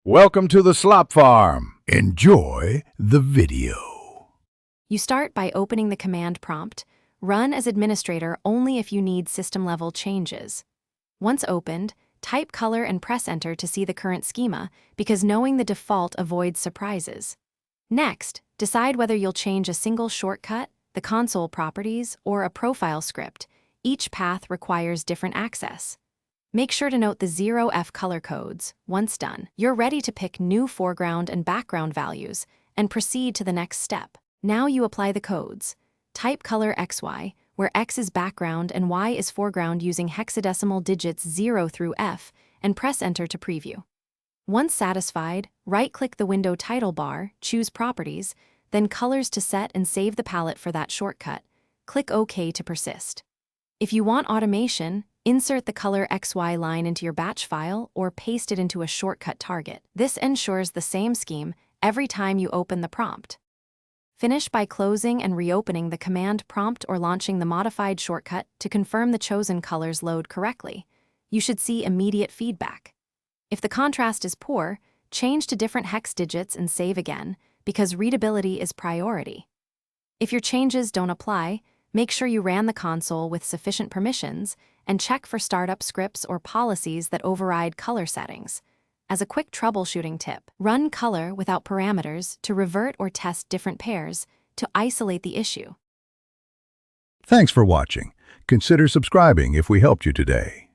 Welcome to the Slop Farm. Enjoy the video. You start by opening the command prompt. Run as administrator only if you need system-level changes. Once opened, type color and press enter to see the current schema, because knowing the default avoids surprises. Next, decide whether you'll change a single shortcut, the console properties, or a profile script. Each path requires different access. Make sure to note the 0F color codes. Once done, you're ready to pick new foreground and background values and proceed to the next step. Now you apply the codes. Type color XY, where X is background and Y is foreground using hexadecimal digits 0 through F, and press enter to preview. Once satisfied, right-click the window title bar, choose Properties, then Colors to set and save the palette for that shortcut. Click OK to persist. If you want automation, insert the color XY line into your batch file or paste it into a shortcut target. This ensures the same scheme every time you open the prompt. Finish by closing and reopening the command prompt or launching the modified shortcut to confirm the chosen colors load correctly. You should see immediate feedback. If the contrast is poor, change to different hex digits and save again, because readability is priority. If your changes don't apply, make sure you ran the console with sufficient permissions and check for startup scripts or policies that override color settings. As a quick troubleshooting tip, run color without parameters to revert or test different pairs to isolate the issue. Thanks for watching. Consider subscribing if we helped you today.